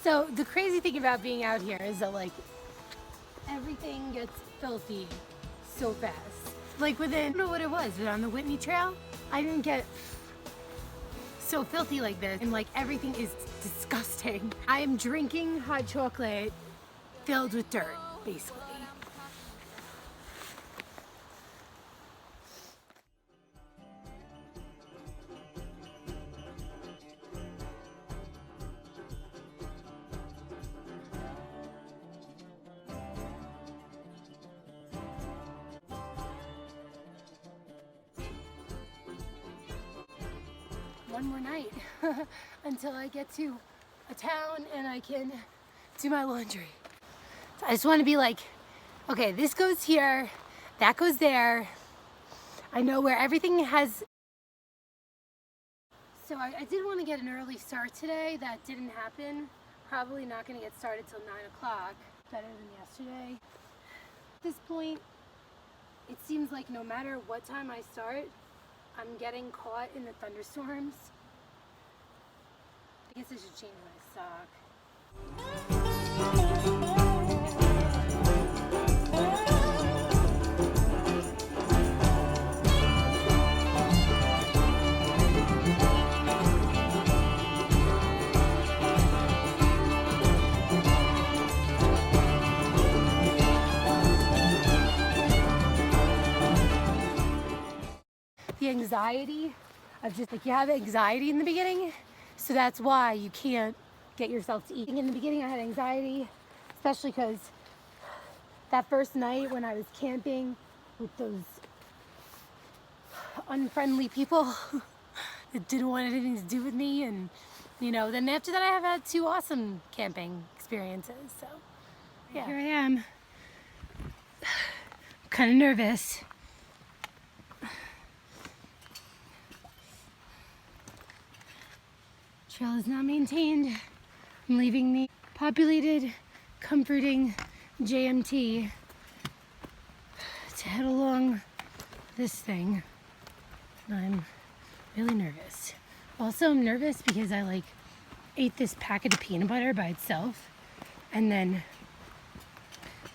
So the crazy thing about being out here is that like everything gets filthy so fast. Like within, I don't know what it was, but on the Whitney Trail, I didn't get so filthy like this, and like everything is disgusting. I am drinking hot chocolate filled with dirt, basically. One more night until I get to a town and I can do my laundry. So I just want to be like, okay, this goes here, that goes there. I know where everything has. So I did want to get an early start today. That didn't happen. Probably not going to get started till 9 o'clock. Better than yesterday. At this point, it seems like no matter what time I start, I'm getting caught in the thunderstorms. I guess I should change my sock. The anxiety of just like, you have anxiety in the beginning, so that's why you can't get yourself to eat. In the beginning I had anxiety, especially because that first night when I was camping with those unfriendly people that didn't want anything to do with me, and you know, then after that I have had 2 awesome camping experiences. So yeah, here I am. I'm kind of nervous. Trail is not maintained. I'm leaving the populated, comforting JMT to head along this thing. I'm really nervous. Also, I'm nervous because I like ate this packet of peanut butter by itself and then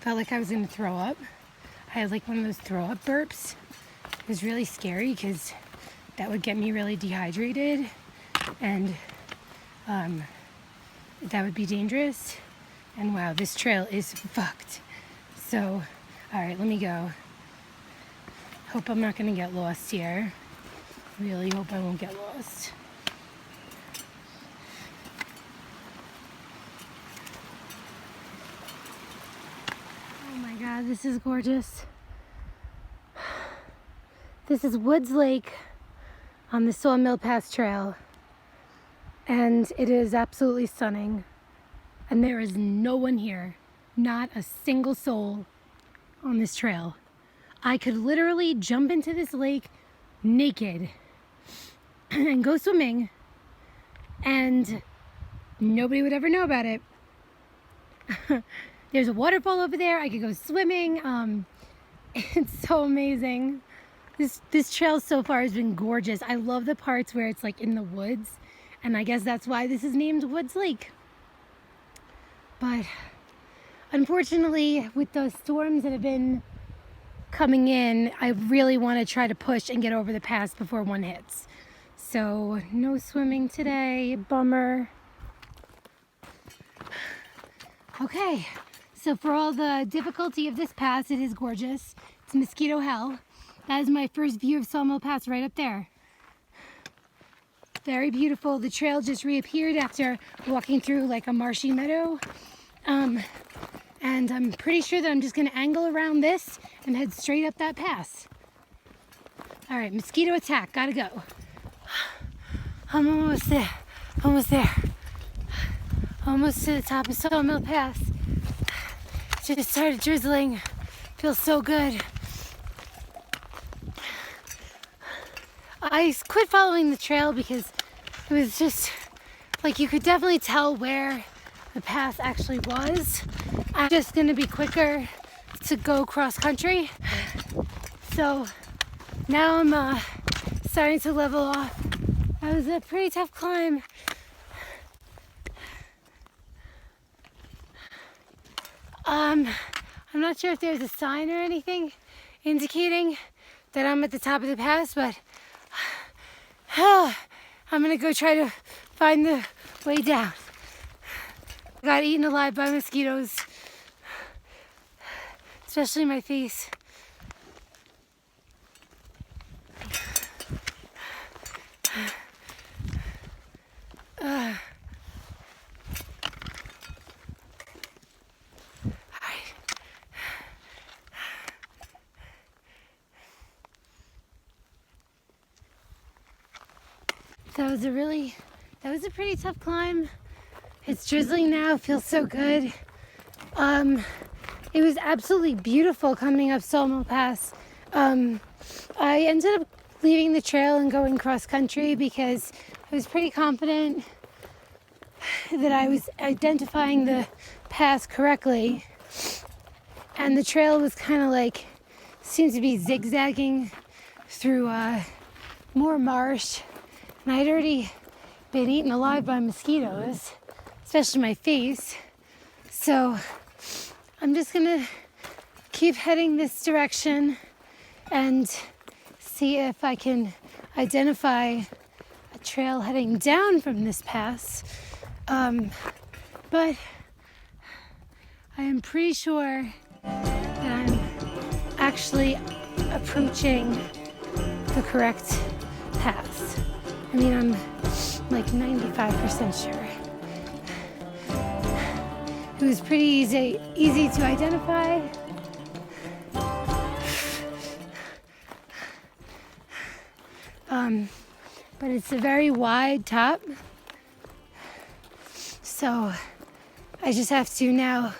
felt like I was gonna throw up. I had like one of those throw up burps. It was really scary because that would get me really dehydrated, and that would be dangerous. And wow, this trail is fucked. So, all right, let me go. Hope I'm not gonna get lost here. Really hope I won't get lost. Oh my God, this is gorgeous. This is Woods Lake on the Sawmill Pass Trail. And it is absolutely stunning. And there is no one here, not a single soul on this trail. I could literally jump into this lake naked and go swimming and nobody would ever know about it. There's a waterfall over there. I could go swimming. It's so amazing. This trail so far has been gorgeous. I love the parts where it's like in the woods. And I guess that's why this is named Woods Lake. But unfortunately, with those storms that have been coming in, I really want to try to push and get over the pass before one hits. So no swimming today, bummer. Okay, so for all the difficulty of this pass, it is gorgeous. It's mosquito hell. That is my first view of Sawmill Pass right up there. Very beautiful. The trail just reappeared after walking through like a marshy meadow. And I'm pretty sure that I'm just gonna angle around this and head straight up that pass. All right, mosquito attack, gotta go. I'm almost there, almost there. Almost to the top of Sawmill Pass. Just started drizzling, feels so good. I quit following the trail because it was just like, you could definitely tell where the pass actually was. I'm just gonna be quicker to go cross country. So now I'm starting to level off. That was a pretty tough climb. I'm not sure if there's a sign or anything indicating that I'm at the top of the pass, but I'm gonna go try to find the way down. I got eaten alive by mosquitoes, especially my face. That was a pretty tough climb. It's drizzling now, feels so good. It was absolutely beautiful coming up Sawmill Pass. I ended up leaving the trail and going cross country because I was pretty confident that I was identifying the pass correctly. And the trail was kind of like, seemed to be zigzagging through more marsh. And I'd already been eaten alive by mosquitoes, especially my face. So I'm just gonna keep heading this direction and see if I can identify a trail heading down from this pass. But I am pretty sure that I'm actually approaching the correct pass. I mean, I'm like 95% sure. It was pretty easy to identify. But it's a very wide top. So I just have to now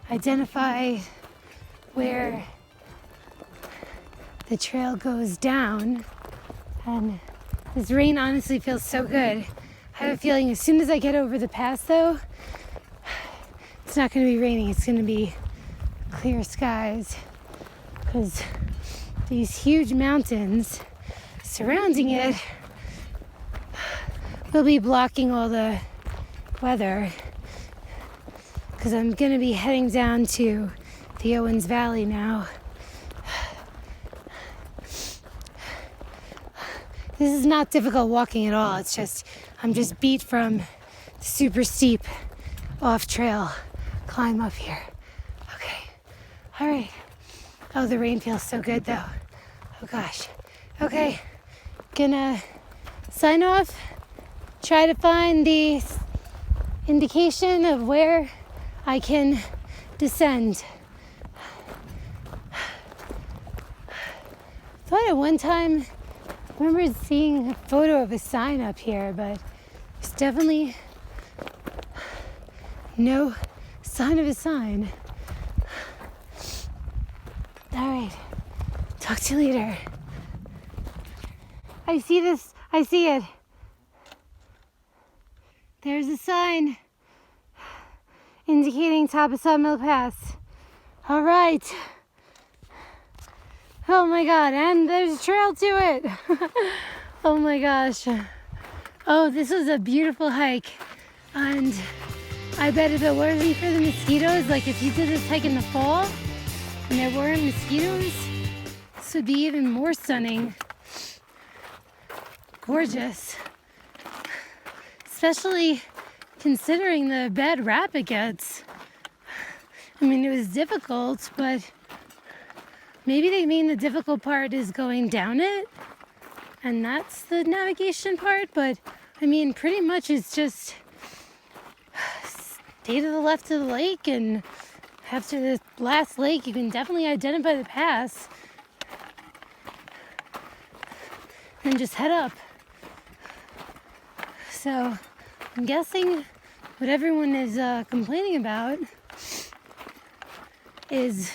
identify where the trail goes down. And this rain honestly feels so good. I have a feeling as soon as I get over the pass though, it's not going to be raining, it's going to be clear skies, because these huge mountains surrounding it will be blocking all the weather, because I'm going to be heading down to the Owens Valley now. This is not difficult walking at all. It's just, I'm just beat from the super steep off trail climb up here. Okay, all right. Oh, the rain feels so good though. Oh gosh. Okay, gonna sign off, try to find the indication of where I can descend. Thought at one time, I remember seeing a photo of a sign up here, but there's definitely no sign of a sign. All right, talk to you later. I see this, I see it. There's a sign indicating top of Sawmill Pass. All right. Oh my God, and there's a trail to it. Oh my gosh. Oh, this was a beautiful hike. And I bet if it wasn't for the mosquitoes, like if you did this hike in the fall and there weren't mosquitoes, this would be even more stunning. Gorgeous. Especially considering the bad rap it gets. I mean, it was difficult, but maybe they mean the difficult part is going down it, and that's the navigation part, but I mean, pretty much it's just stay to the left of the lake, and after the last lake, you can definitely identify the pass, and just head up. So I'm guessing what everyone is complaining about is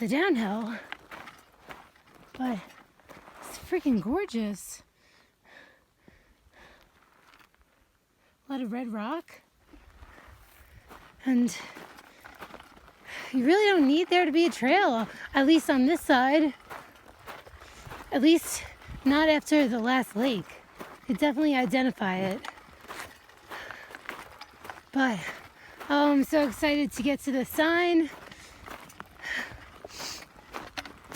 the downhill, but it's freaking gorgeous. A lot of red rock, and you really don't need there to be a trail, at least on this side, at least not after the last lake. You could definitely identify it, but Oh, I'm so excited to get to the sign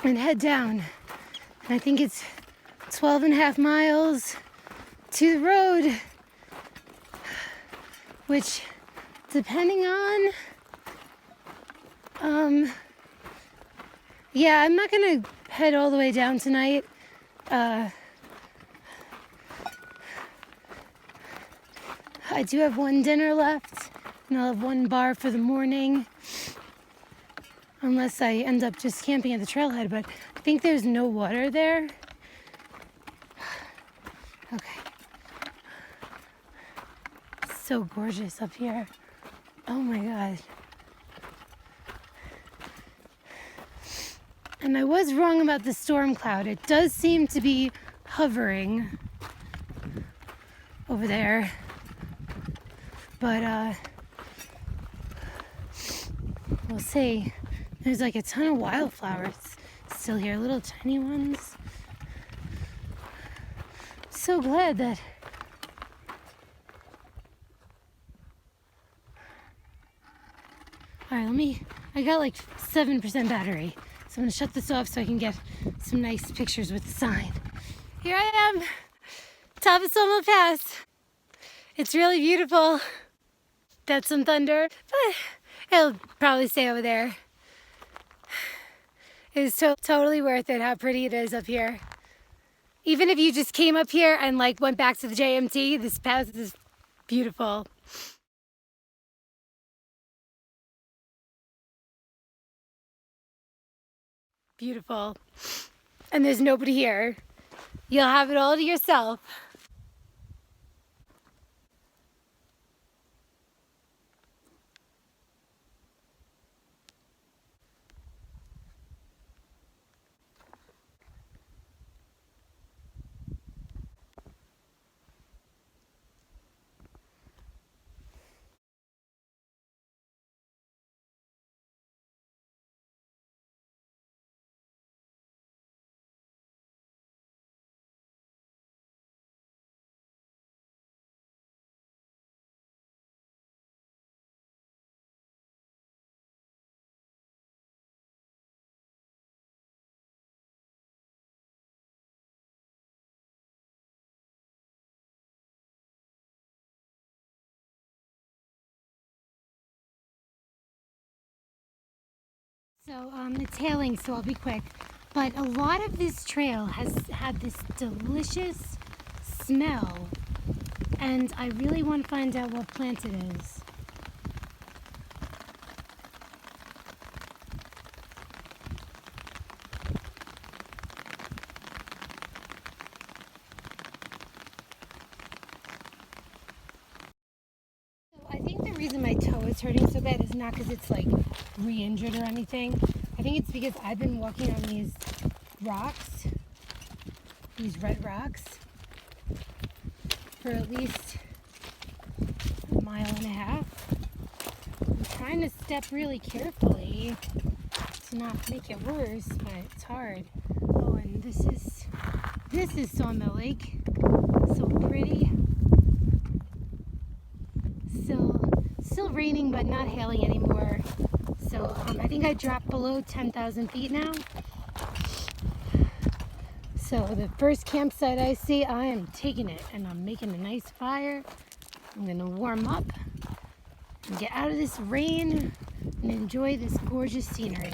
and head down. I think it's 12 and a half miles to the road, which, depending on, yeah, I'm not gonna head all the way down tonight. I do have one dinner left, and I'll have one bar for the morning, unless I end up just camping at the trailhead, but I think there's no water there. Okay. So gorgeous up here. Oh my God. And I was wrong about the storm cloud. It does seem to be hovering over there. But we'll see. There's like a ton of wildflowers still here, little tiny ones. So glad that all right, I got like 7% battery. So I'm gonna shut this off so I can get some nice pictures with the sign. Here I am, top of Sawmill Pass. It's really beautiful. That's some thunder, but it'll probably stay over there. It's totally worth it how pretty it is up here. Even if you just came up here and like went back to the JMT, this pass is beautiful. Beautiful. And there's nobody here. You'll have it all to yourself. So it's hailing, so I'll be quick. But a lot of this trail has had this delicious smell, and I really want to find out what plant it is. I think the reason my toe is hurting so bad is not because it's like re-injured or anything. I think it's because I've been walking on these rocks, these red rocks, for at least a mile and a half. I'm trying to step really carefully to not make it worse, but it's hard. Oh, and this is Sawmill Lake. So pretty. Still raining, but not hailing anymore. So I think I dropped below 10,000 feet now. So the first campsite I see, I am taking it, and I'm making a nice fire. I'm gonna warm up and get out of this rain and enjoy this gorgeous scenery.